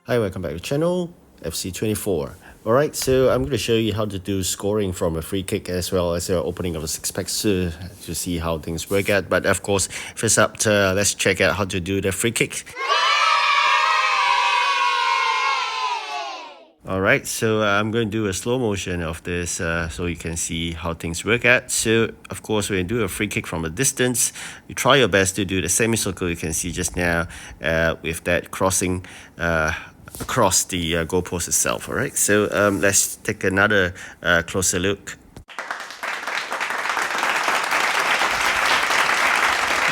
Hi, welcome back to the channel, FC24. Alright, so I'm going to show you how to do scoring from a free kick as well as the opening of a six-pack to see how things work out. But of course, first up, let's check out how to do the free kick. Alright, so I'm going to do a slow motion of this so you can see how things work out. So, of course, when you do a free kick from a distance, you try your best to do the semicircle you can see just now with that crossing across the goalpost itself. Alright, so let's take another closer look.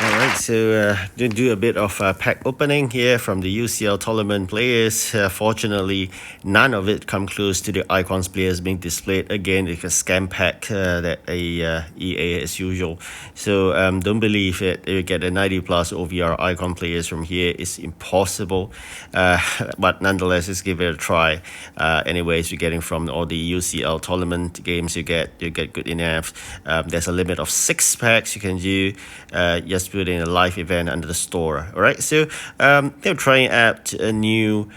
Alright, so do a bit of pack opening here from the UCL tournament players. Fortunately, none of it come close to the icons players being displayed. Again, it's a scam pack that EA as usual. So don't believe it. You get a 90 plus OVR icon players from here. It's impossible. But nonetheless, let's give it a try. Anyways, you're getting from all the UCL tournament games you get good enough. There's a limit of 6 packs you can do. Just put in a live event under the store. Alright, so they're trying out a new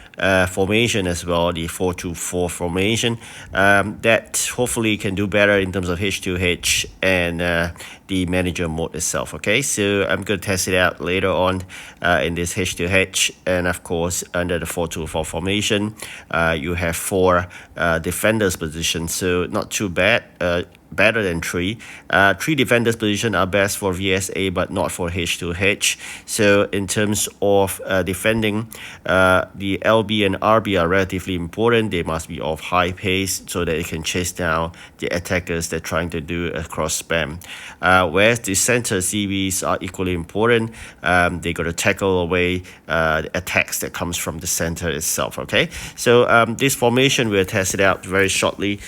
formation as well, the 4-2-4 formation that hopefully can do better in terms of H2H and the manager mode itself. Okay, so I'm going to test it out later on in this H2H, and of course under the 4-2-4 formation you have 4 defenders positions, so not too bad. Better than 3. 3 defenders position are best for VSA but not for H2H. So in terms of defending, the LB and RB are relatively important. They must be of high pace so that they can chase down the attackers they're trying to do a cross spam. Whereas the center CVs are equally important. They got to tackle away attacks that comes from the center itself. Okay, so this formation we'll test it out very shortly.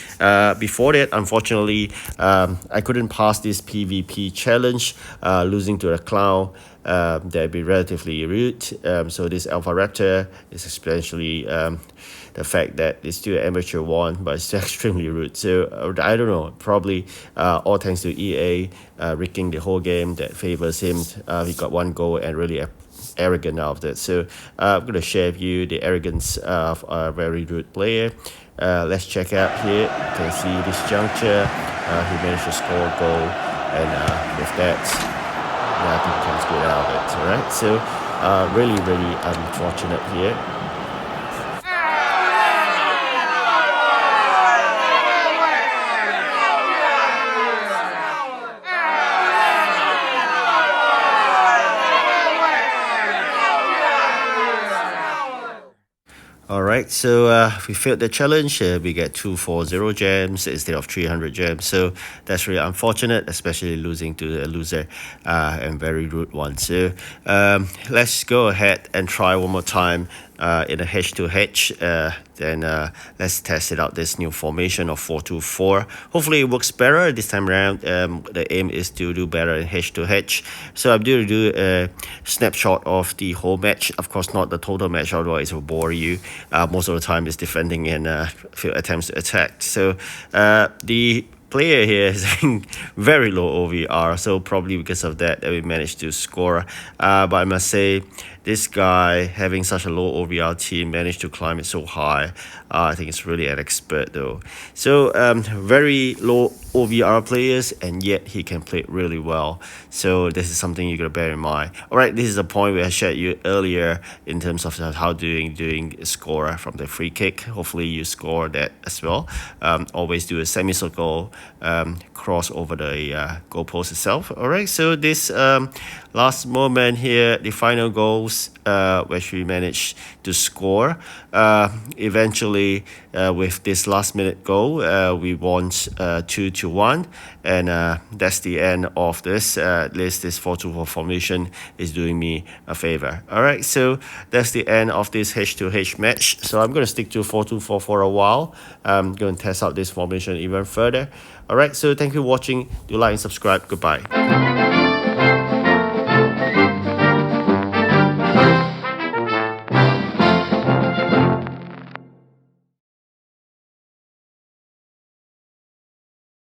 Before that, unfortunately, I couldn't pass this PvP challenge, losing to a clown. That'd be relatively rude. So this Alpha Raptor is especially the fact that it's still an amateur one, but it's extremely rude. So I don't know, probably all thanks to EA rigging the whole game that favors him. He got 1 goal and really arrogant out of that. So I'm going to share with you the arrogance of a very rude player. Let's check out here. You can see this juncture. He managed to score a goal, and with that, nothing comes good out of it. Alright, so really unfortunate here. Alright, so we failed the challenge. We get 240 gems instead of 300 gems. So that's really unfortunate, especially losing to a loser and very rude one. So let's go ahead and try one more time in a H2H. Then let's test it out, this new formation of 4-2-4. Hopefully it works better this time around. The aim is to do better in H2H. So I'm going to do a snapshot of the whole match. Of course, not the total match, otherwise it will bore you. Most of the time is defending and few attempts to attack. So the player here is very low OVR, so probably because of that we managed to score. But I must say, this guy having such a low OVR team managed to climb it so high. I think it's really an expert though. So very low OVR players, and yet he can play really well. So this is something you gotta bear in mind. Alright, this is the point where I shared you earlier in terms of how doing a score from the free kick. Hopefully you score that as well. Always do a semicircle cross over the goalpost itself. Alright, so this last moment here, the final goals which we managed to score. Eventually with this last minute goal, we won 2-1, and that's the end of this. At least this 4-2-4 formation is doing me a favor. Alright, so that's the end of this H2H match. So I'm going to stick to 4-2-4 for a while. I'm going to test out this formation even further. Alright, so thank you for watching. Do like and subscribe. Goodbye.